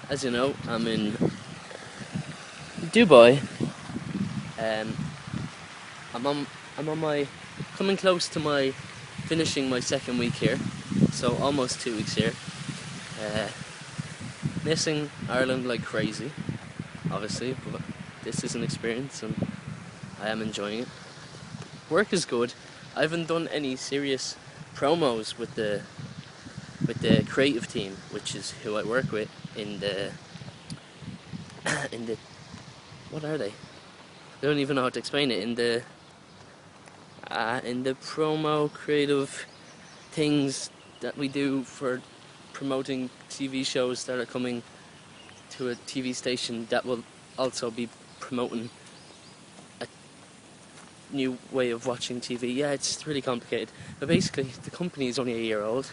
As you know, I'm in Dubai. Um, I'm on my coming close to my finishing my second week here, so almost 2 weeks here. Missing Ireland like crazy, obviously, but this is an experience and I am enjoying it. Work is good. I haven't done any serious promos with the creative team, which is who I work with in the what are they? I don't even know how to explain it. In the promo creative things that we do for promoting TV shows that are coming to a TV station that will also be promoting a new way of watching TV. Yeah, it's really complicated. But basically, the company is only a year old.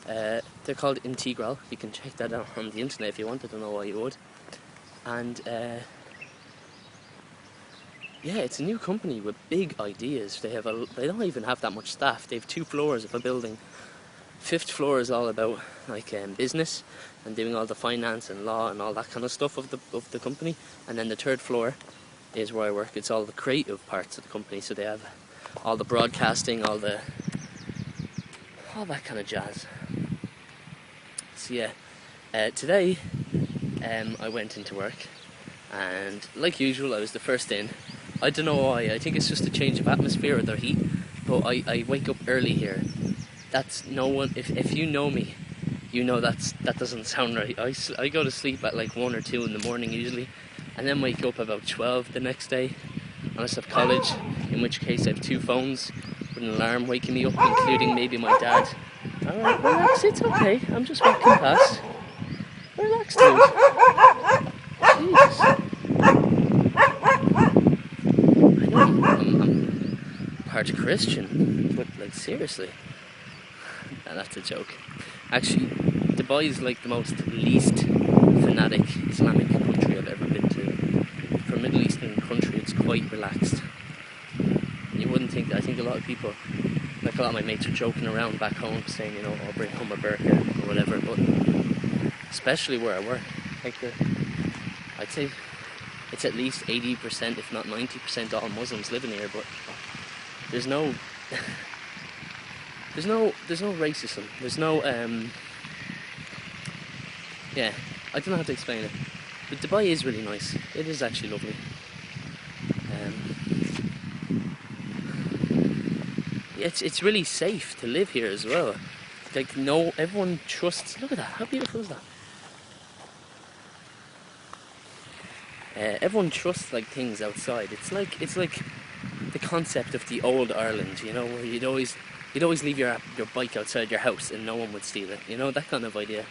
They're called Integral. You can check that out on the internet if you wanted to know why you would. And yeah, it's a new company with big ideas. They don't even have that much staff. They have 2 floors of a building. 5th floor is all about business and doing all the finance and law and all that kind of stuff of the company. And then the 3rd floor is where I work. It's all the creative parts of the company. So they have all the broadcasting, all that kind of jazz. So yeah, today I went into work, and like usual, I was the first in. I don't know why. I think it's just a change of atmosphere or the heat. But I wake up early here. That's no one. If you know me, you know that doesn't sound right. I go to sleep at like 1 or 2 in the morning usually, and then wake up about 12 the next day, unless I have college, in which case I have 2 phones with an alarm waking me up, including maybe my dad. Alright, relax, it's okay. I'm just walking past. Relax, dude. Jeez. I know I'm part Christian, but like seriously. Nah, that's a joke. Actually, Dubai is like the most least fanatic Islamic country I've ever been to. For a Middle Eastern country, it's quite relaxed. You wouldn't think that. I think a lot of people, like a lot of my mates, are joking around back home, saying, you know, I'll bring home a burqa or whatever. But especially where I work, I'd say it's at least 80%, if not 90%, all Muslims living here. But there's no racism. There's no yeah. I don't know how to explain it. But Dubai is really nice. It is actually lovely. It's really safe to live here as well. Like everyone trusts. Look at that. How beautiful is that? Everyone trusts like things outside. It's like the concept of the old Ireland, you know, where you'd always leave your bike outside your house and no one would steal it. You know, that kind of idea.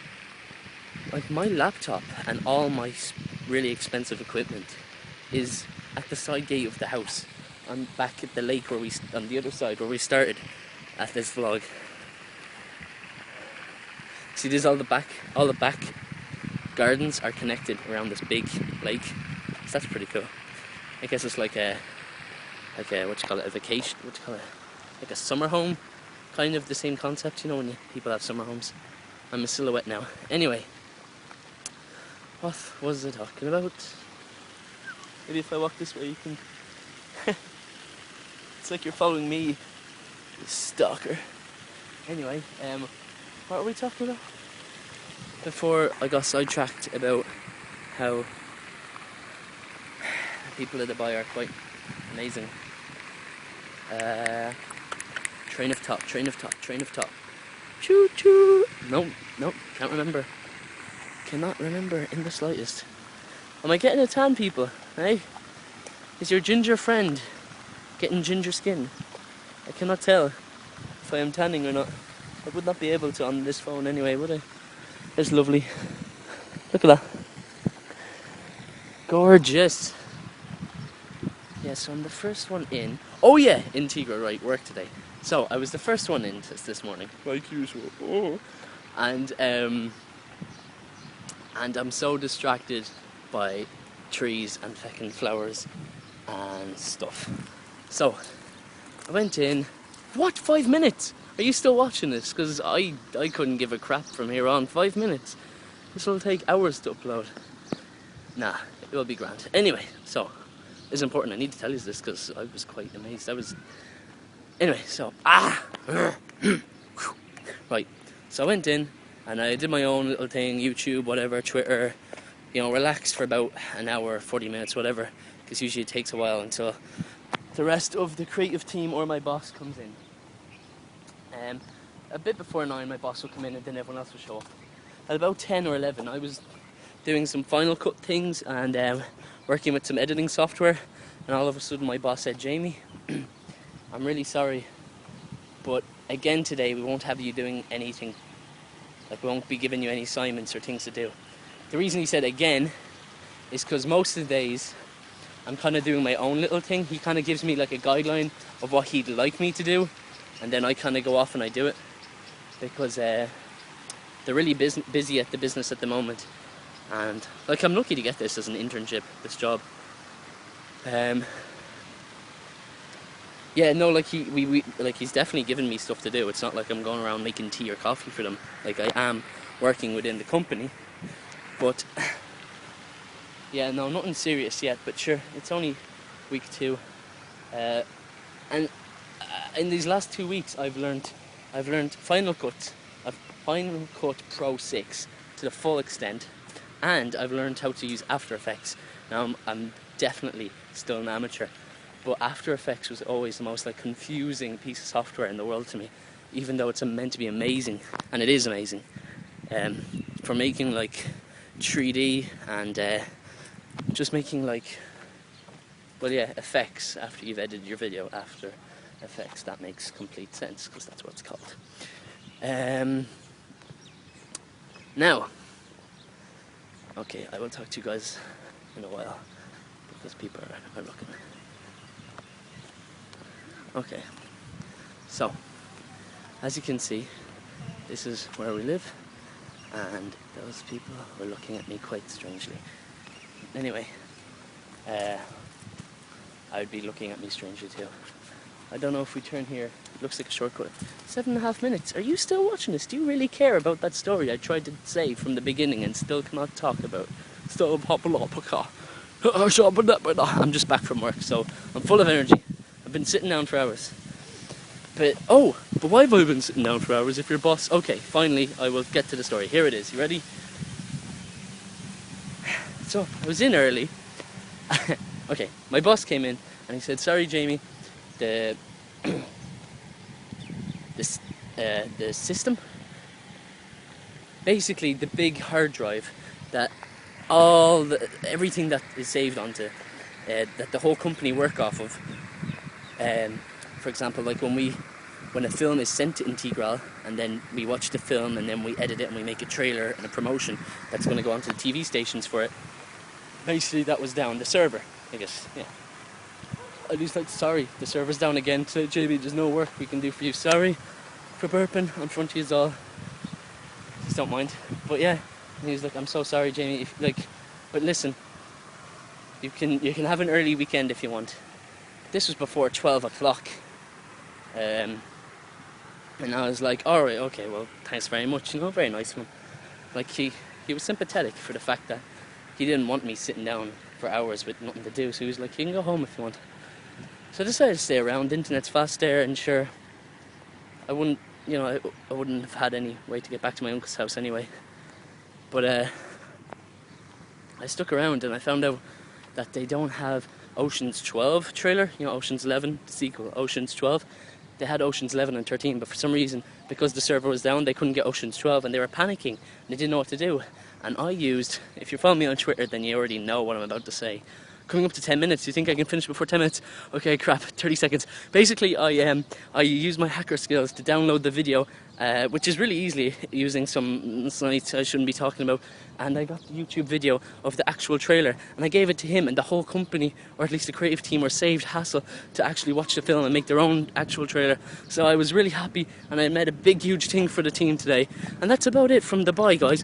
Like my laptop and all my really expensive equipment is at the side gate of the house. I'm back at the lake on the other side where we started at this vlog. See, there's all the back gardens are connected around this big lake. So that's pretty cool. I guess it's like a what you call it, a vacation, like a summer home, kind of the same concept, you know, when people have summer homes. I'm a silhouette now. Anyway, what was I talking about? Maybe if I walk this way you can it's like you're following me, you stalker. Anyway, what were we talking about? Before I got sidetracked about how people at Dubai are quite amazing. Train of thought. Choo choo. No, can't remember. Cannot remember in the slightest. Am I getting a tan, people? Hey? Is your ginger friend getting ginger skin? I cannot tell if I am tanning or not. I would not be able to on this phone anyway, would I? It's lovely. Look at that. Gorgeous. Yeah, so I'm the first one in. Oh yeah, Integral, right, work today. So I was the first one in this morning, like usual. Oh. And I'm so distracted by trees and fucking flowers and stuff. So I went in. What, 5 minutes? Are you still watching this? Because I couldn't give a crap from here on. 5 minutes. This will take hours to upload. Nah, it will be grand. Anyway, so it's important. I need to tell you this because I was quite amazed. Anyway, so right. So I went in and I did my own little thing, YouTube, whatever, Twitter. You know, relaxed for about an hour, 40 minutes, whatever. Because usually it takes a while until the rest of the creative team or my boss comes in. A bit before 9, my boss will come in and then everyone else will show up. At about 10 or 11, I was doing some Final Cut things and working with some editing software, and all of a sudden my boss said, Jamie, I'm really sorry, but again today we won't have you doing anything. Like, we won't be giving you any assignments or things to do. The reason he said again is because most of the days I'm kind of doing my own little thing. He kind of gives me like a guideline of what he'd like me to do, and then I kind of go off and I do it, because they're really busy at the business at the moment, and like, I'm lucky to get this as an internship, this job. Yeah, no, like he's definitely given me stuff to do. It's not like I'm going around making tea or coffee for them. Like, I am working within the company, but yeah, no, nothing serious yet. But sure, it's only week 2, and in these last 2 weeks, I've learned Final Cut Pro 6 to the full extent, and I've learned how to use After Effects. Now I'm definitely still an amateur, but After Effects was always the most like confusing piece of software in the world to me, even though it's meant to be amazing, and it is amazing, for making like 3D and just making like, well, yeah, effects after you've edited your video. After Effects, that makes complete sense because that's what it's called. Now, okay, I will talk to you guys in a while because people are looking. Okay, so as you can see, this is where we live, and those people were looking at me quite strangely. Anyway, I would be looking at me strangely too. I don't know if we turn here. It looks like a shortcut. 7.5 minutes. Are you still watching this? Do you really care about that story I tried to say from the beginning and still cannot talk about? I'm just back from work, so I'm full of energy. I've been sitting down for hours. But why have I been sitting down for hours if your boss... Okay, finally, I will get to the story. Here it is. You ready? So, I was in early. Okay, my boss came in and he said, sorry, Jamie, the system, basically the big hard drive that everything that is saved onto, that the whole company work off of. For example, like when a film is sent to Integral and then we watch the film and then we edit it and we make a trailer and a promotion that's going to go onto the TV stations for it. Basically, that was down the server, I guess. Yeah. I just like, sorry, the server's down again. So, Jamie, there's no work we can do for you. Sorry for burping in front of you all. Just don't mind. But yeah, and he was like, I'm so sorry, Jamie. But listen, you can have an early weekend if you want. This was before 12 o'clock. And I was like, all right, okay, well, thanks very much. You know, very nice of him. Like, he was sympathetic for the fact that he didn't want me sitting down for hours with nothing to do. So he was like, you can go home if you want. So I decided to stay around. The internet's fast there, and sure, I wouldn't have had any way to get back to my uncle's house anyway. But I stuck around and I found out that they don't have Ocean's 12 trailer. You know, Ocean's 11, the sequel, Ocean's 12. They had Ocean's 11 and 13, but for some reason, because the server was down, they couldn't get Ocean's 12, and they were panicking, and they didn't know what to do. And I used, if you're following me on Twitter, then you already know what I'm about to say. Coming up to 10 minutes. Do you think I can finish before 10 minutes? Okay, crap, 30 seconds. Basically, I used my hacker skills to download the video, which is really easily using some sites I shouldn't be talking about. And I got the YouTube video of the actual trailer, and I gave it to him, and the whole company, or at least the creative team, were saved hassle to actually watch the film and make their own actual trailer. So I was really happy, and I made a big, huge thing for the team today. And that's about it from the bye, guys.